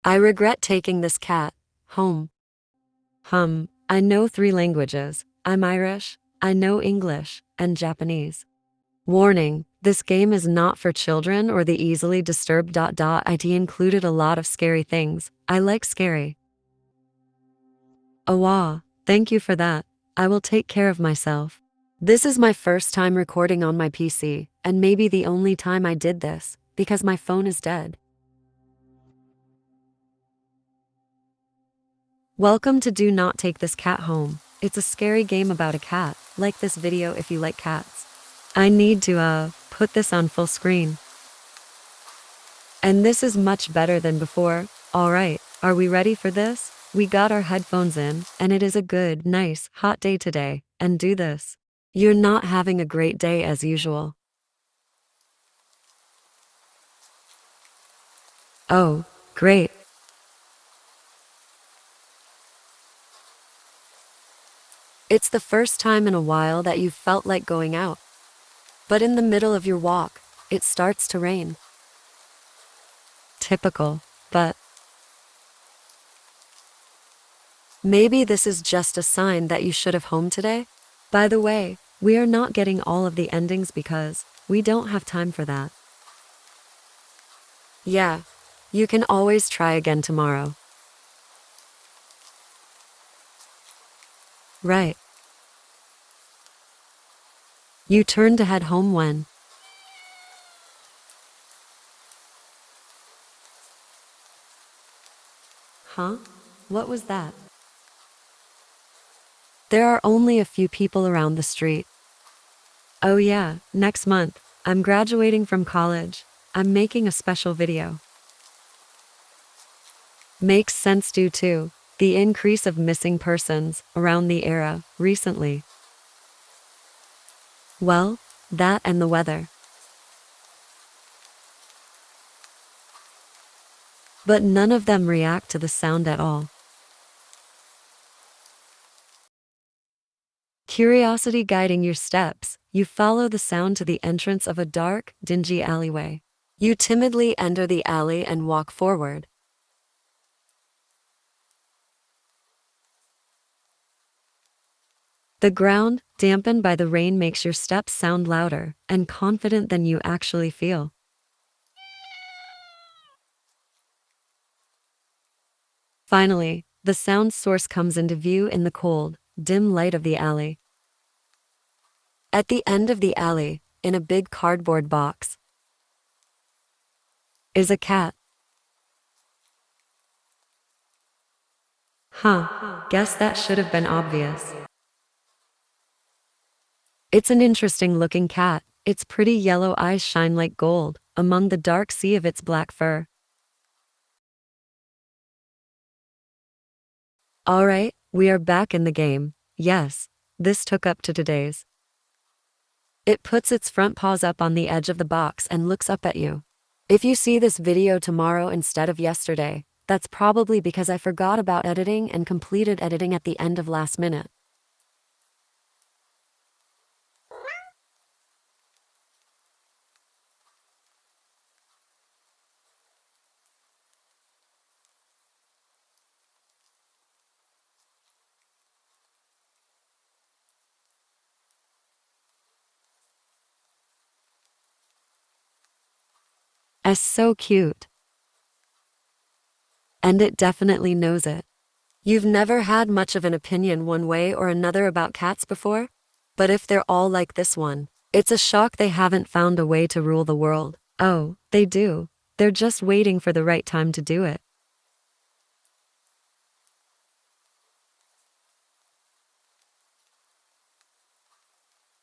I regret taking this cat home. I know 3 languages. I'm Irish, I know English, and Japanese. Warning, this game is not for children or the easily disturbed. It included a lot of scary things. I like scary. Awa, thank you for that. I will take care of myself. This is my first time recording on my PC, and maybe the only time I did this, because my phone is dead. Welcome to Do Not Take This Cat Home. It's a scary game about a cat. Like this video if you like cats. I need to, put this on full screen. And this is much better than before. Alright, are we ready for this? We got our headphones in, and it is a good, nice, hot day today, and do this. You're not having a great day as usual. Oh, great. It's the first time in a while that you've felt like going out. But in the middle of your walk, it starts to rain. Typical, but maybe this is just a sign that you should have home today? By the way, we are not getting all of the endings because we don't have time for that. Yeah, you can always try again tomorrow. Right. You turn to head home when? Huh? What was that? There are only a few people around the street. Oh yeah, next month, I'm graduating from college. I'm making a special video. Makes sense due to the increase of missing persons around the era recently. Well, that and the weather. But none of them react to the sound at all. Curiosity guiding your steps, you follow the sound to the entrance of a dark, dingy alleyway. You timidly enter the alley and walk forward. The ground, dampened by the rain, makes your steps sound louder and confident than you actually feel. Finally, the sound source comes into view in the cold, dim light of the alley. At the end of the alley, in a big cardboard box, is a cat. Guess that should have been obvious. It's an interesting looking cat. Its pretty yellow eyes shine like gold among the dark sea of its black fur. Alright, we are back in the game. Yes, this took up to today's. It puts its front paws up on the edge of the box and looks up at you. If you see this video tomorrow instead of yesterday, that's probably because I forgot about editing and completed editing at the end of last minute. As so cute. And it definitely knows it. You've never had much of an opinion one way or another about cats before? But if they're all like this one, it's a shock they haven't found a way to rule the world. Oh, they do. They're just waiting for the right time to do it.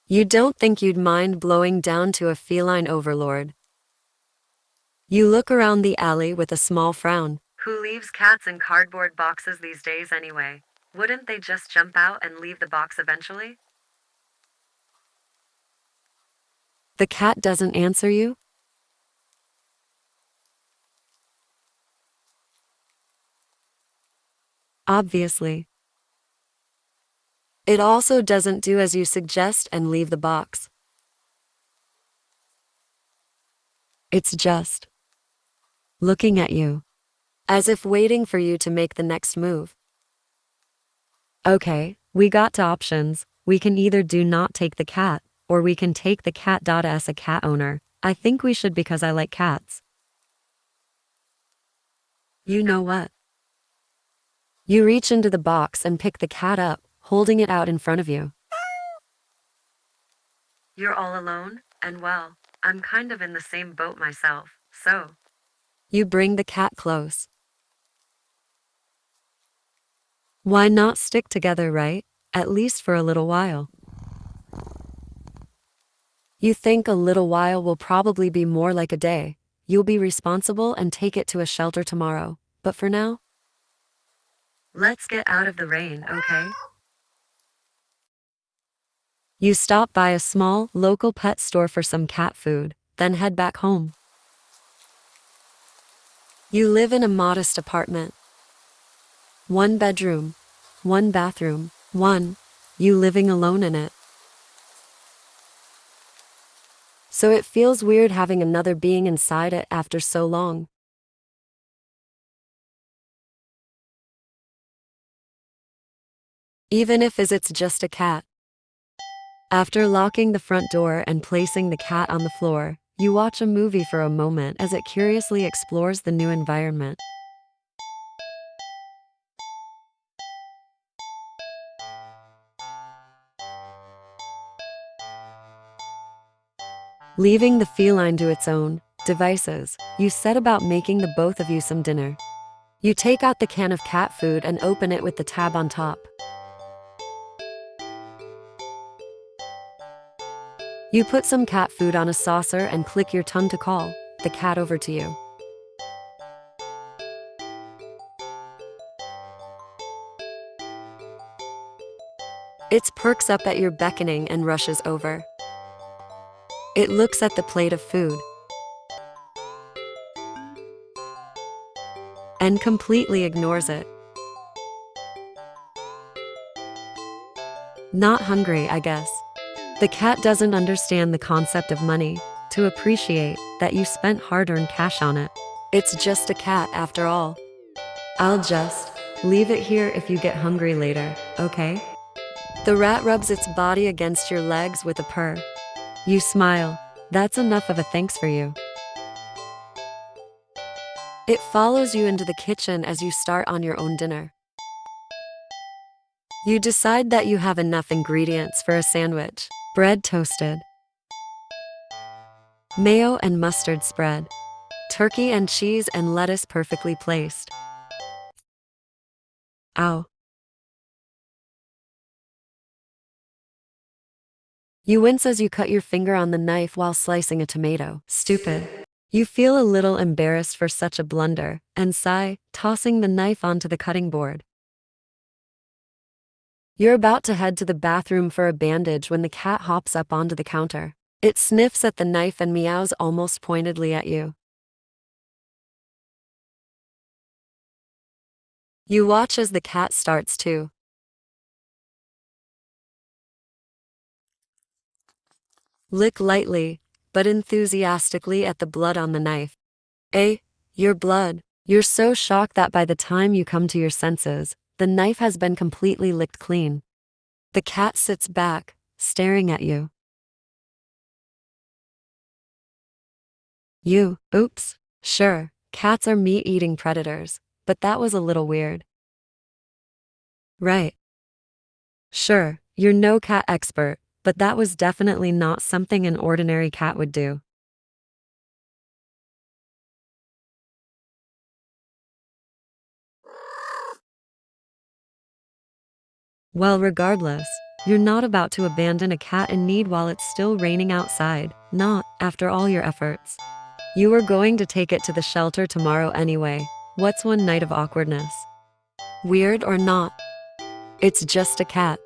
You don't think you'd mind blowing down to a feline overlord. You look around the alley with a small frown. Who leaves cats in cardboard boxes these days anyway? Wouldn't they just jump out and leave the box eventually? The cat doesn't answer you? Obviously. It also doesn't do as you suggest and leave the box. It's just looking at you. as if waiting for you to make the next move. Okay, we got to options. We can either do not take the cat, or we can take the cat. As a cat owner, I think we should because I like cats. You know what? You reach into the box and pick the cat up, holding it out in front of you. You're all alone? And well, I'm kind of in the same boat myself, so. You bring the cat close. Why not stick together, right? At least for a little while. You think a little while will probably be more like a day. You'll be responsible and take it to a shelter tomorrow. But for now, let's get out of the rain, okay? You stop by a small, local pet store for some cat food, then head back home. You live in a modest apartment. 1 bedroom, 1 bathroom, you living alone in it. So it feels weird having another being inside it after so long. Even if it's just a cat. After locking the front door and placing the cat on the floor, you watch a movie for a moment as it curiously explores the new environment. Leaving the feline to its own devices, you set about making the both of you some dinner. You take out the can of cat food and open it with the tab on top. You put some cat food on a saucer and click your tongue to call the cat over to you. It perks up at your beckoning and rushes over. It looks at the plate of food and completely ignores it. Not hungry, I guess. The cat doesn't understand the concept of money to appreciate that you spent hard-earned cash on it. It's just a cat after all. I'll just leave it here if you get hungry later, okay? The rat rubs its body against your legs with a purr. You smile. That's enough of a thanks for you. It follows you into the kitchen as you start on your own dinner. You decide that you have enough ingredients for a sandwich. Bread toasted, mayo and mustard spread, turkey and cheese and lettuce perfectly placed. Ow. You wince as you cut your finger on the knife while slicing a tomato. Stupid. You feel a little embarrassed for such a blunder and sigh, tossing the knife onto the cutting board. You're about to head to the bathroom for a bandage when the cat hops up onto the counter. It sniffs at the knife and meows almost pointedly at you. You watch as the cat starts to lick lightly, but enthusiastically at the blood on the knife. Your blood. You're so shocked that by the time you come to your senses, the knife has been completely licked clean. The cat sits back, staring at you. Oops. Sure, cats are meat-eating predators, but that was a little weird. Right. Sure, you're no cat expert, but that was definitely not something an ordinary cat would do. Well, regardless, you're not about to abandon a cat in need while it's still raining outside, not after all your efforts. You were going to take it to the shelter tomorrow anyway. What's one night of awkwardness? Weird or not, it's just a cat.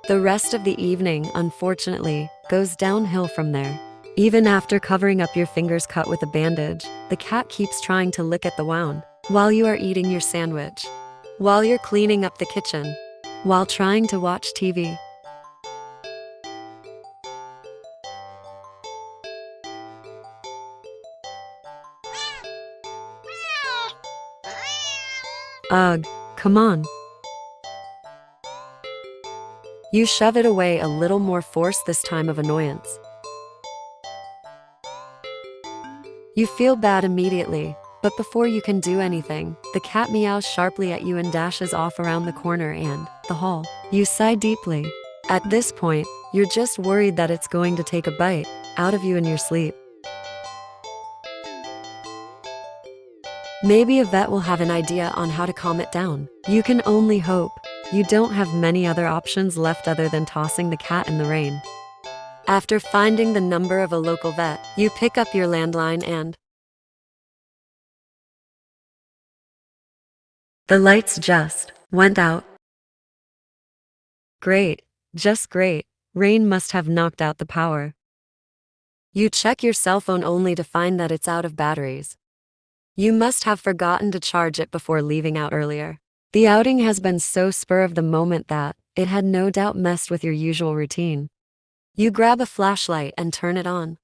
The rest of the evening, unfortunately, goes downhill from there. Even after covering up your fingers cut with a bandage, the cat keeps trying to lick at the wound. While you are eating your sandwich, while you're cleaning up the kitchen, while trying to watch TV. Ugh, come on. You shove it away, a little more force this time of annoyance. You feel bad immediately, but before you can do anything, the cat meows sharply at you and dashes off around the corner and the hall. You sigh deeply. At this point, you're just worried that it's going to take a bite out of you in your sleep. Maybe a vet will have an idea on how to calm it down. You can only hope. You don't have many other options left other than tossing the cat in the rain. After finding the number of a local vet, you pick up your landline and the lights just went out. Great, just great. Rain must have knocked out the power. You check your cell phone only to find that it's out of batteries. You must have forgotten to charge it before leaving out earlier. The outing has been so spur of the moment that it had no doubt messed with your usual routine. You grab a flashlight and turn it on.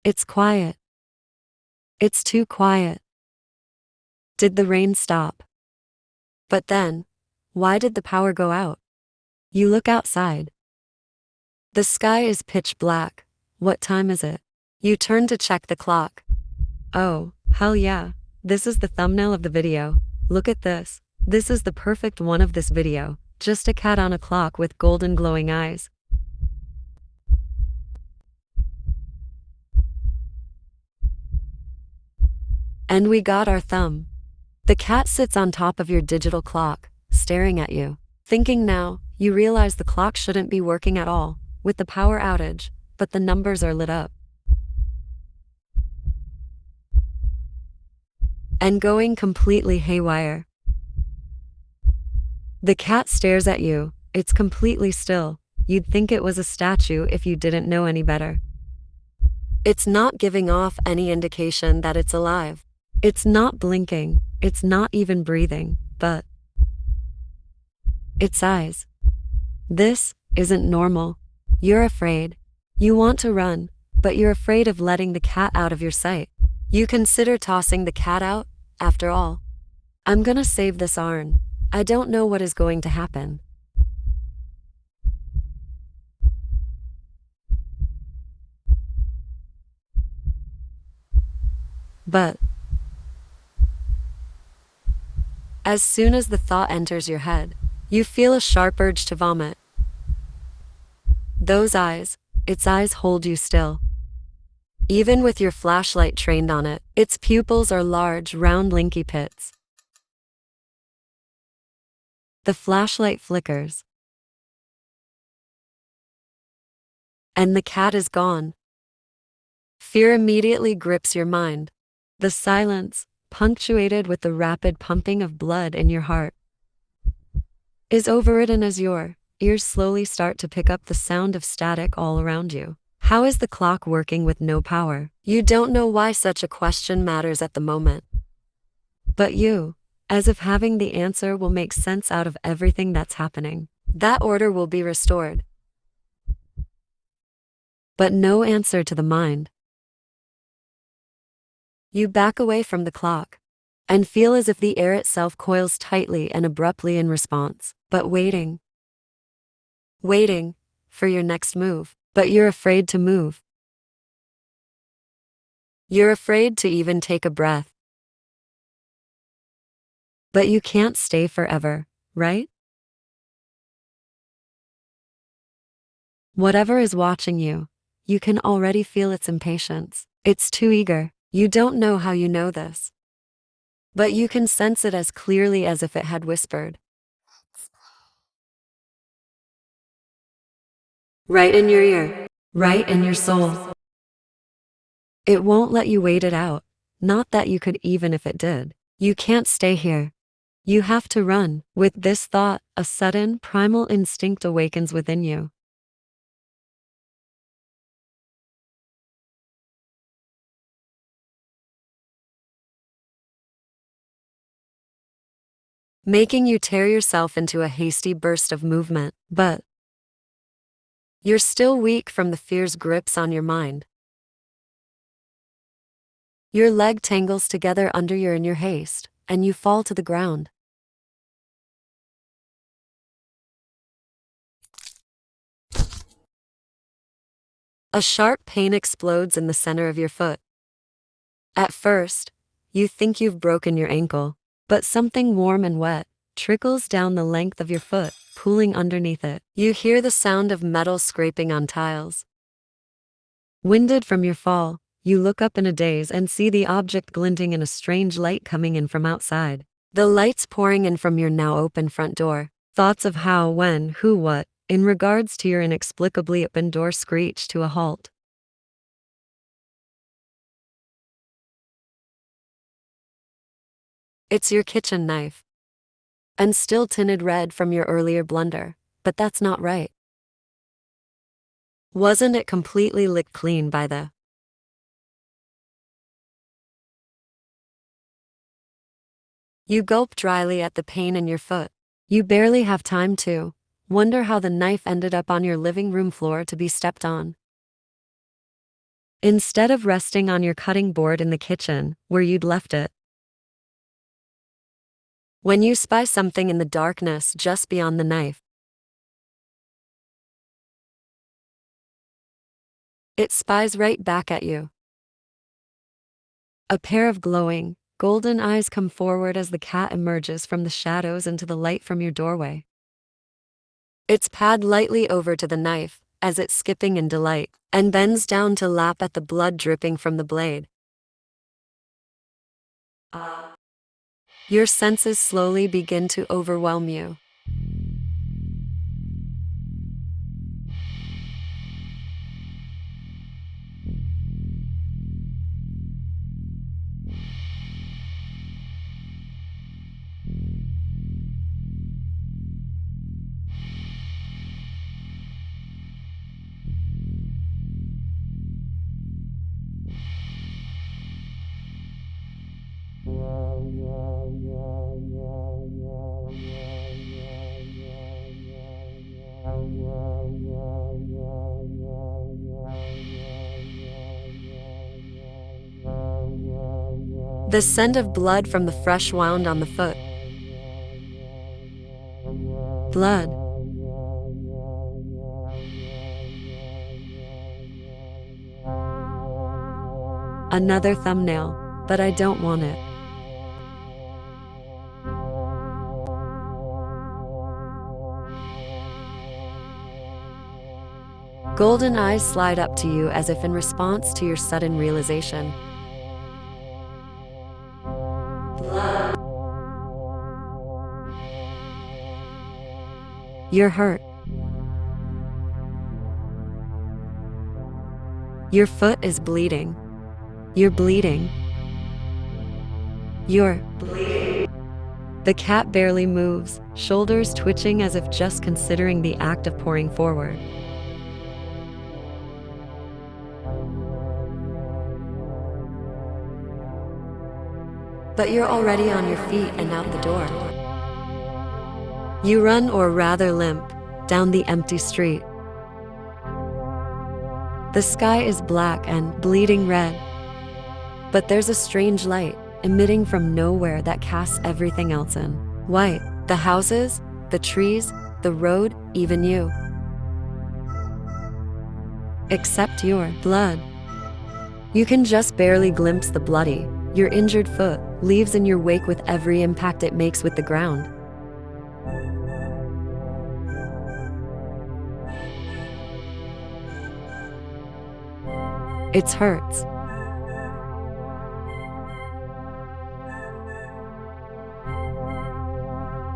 It's quiet. It's too quiet. Did the rain stop? But then, why did the power go out? You look outside. The sky is pitch black. What time is it? You turn to check the clock. Oh, hell yeah. This is the thumbnail of the video. Look at this. This is the perfect one of this video. Just a cat on a clock with golden glowing eyes. And we got our thumb. The cat sits on top of your digital clock, staring at you. Thinking now, you realize the clock shouldn't be working at all, with the power outage, but the numbers are lit up. And going completely haywire. The cat stares at you. It's completely still. You'd think it was a statue if you didn't know any better. It's not giving off any indication that it's alive. It's not blinking. It's not even breathing, but its eyes. This isn't normal. You're afraid. You want to run, but you're afraid of letting the cat out of your sight. You consider tossing the cat out, after all. I'm gonna save this Arn. I don't know what is going to happen. But as soon as the thought enters your head, you feel a sharp urge to vomit. Those eyes, its eyes hold you still. Even with your flashlight trained on it, its pupils are large, round, linky pits. The flashlight flickers. And the cat is gone. Fear immediately grips your mind. The silence, punctuated with the rapid pumping of blood in your heart, is overridden as your ears slowly start to pick up the sound of static all around you. How is the clock working with no power? You don't know why such a question matters at the moment. But you, as if having the answer will make sense out of everything that's happening. That order will be restored. But no answer to the mind. You back away from the clock and feel as if the air itself coils tightly and abruptly in response, but waiting for your next move. But you're afraid to move. You're afraid to even take a breath. But you can't stay forever, right? Whatever is watching you, you can already feel its impatience. It's too eager. You don't know how you know this, but you can sense it as clearly as if it had whispered. Right in your ear, right in your soul. It won't let you wait it out. Not that you could even if it did. You can't stay here. You have to run. With this thought, a sudden, primal instinct awakens within you. Making you tear yourself into a hasty burst of movement. But You're still weak from the fear's grips on your mind. Your leg tangles together under you in your haste, and you fall to the ground. A sharp pain explodes in the center of your foot. At first, you think you've broken your ankle, but something warm and wet trickles down the length of your foot, pooling underneath it. You hear the sound of metal scraping on tiles. Winded from your fall, you look up in a daze and see the object glinting in a strange light coming in from outside. The light's pouring in from your now open front door. Thoughts of how, when, who, what, in regards to your inexplicably open door screech to a halt. It's your kitchen knife. And still tinted red from your earlier blunder, but that's not right. Wasn't it completely licked clean by the... You gulp dryly at the pain in your foot. You barely have time to wonder how the knife ended up on your living room floor to be stepped on. Instead of resting on your cutting board in the kitchen, where you'd left it. When you spy something in the darkness just beyond the knife, it spies right back at you. A pair of glowing, golden eyes come forward as the cat emerges from the shadows into the light from your doorway. It's pawed lightly over to the knife, as it's skipping in delight, and bends down to lap at the blood dripping from the blade. Your senses slowly begin to overwhelm you. The scent of blood from the fresh wound on the foot. Blood. Another thumbnail, but I don't want it. Golden eyes slide up to you as if in response to your sudden realization. Blood. You're hurt. Your foot is bleeding. You're bleeding. You're bleeding. The cat barely moves, shoulders twitching as if just considering the act of pouring forward. But you're already on your feet and out the door. You run, or rather limp, down the empty street. The sky is black and bleeding red, but there's a strange light emitting from nowhere that casts everything else in white. The houses, the trees, the road, even you. Except your blood. You can just barely glimpse the bloody, your injured foot leaves in your wake with every impact it makes with the ground. It hurts.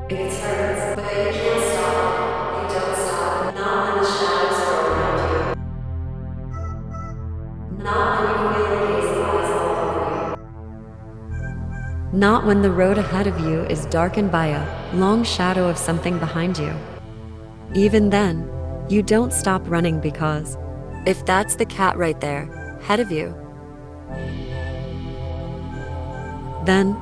It hurts, but you can't stop it. You don't stop it. Not when the shadows are around you. Not when you feel the gaze of eyes all over you. Not when the road ahead of you is darkened by a long shadow of something behind you. Even then, you don't stop running because if that's the cat right there, ahead of you, then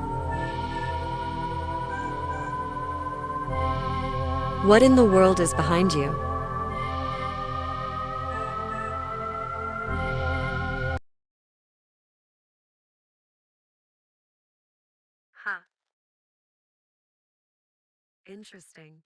what in the world is behind you? Huh. Interesting.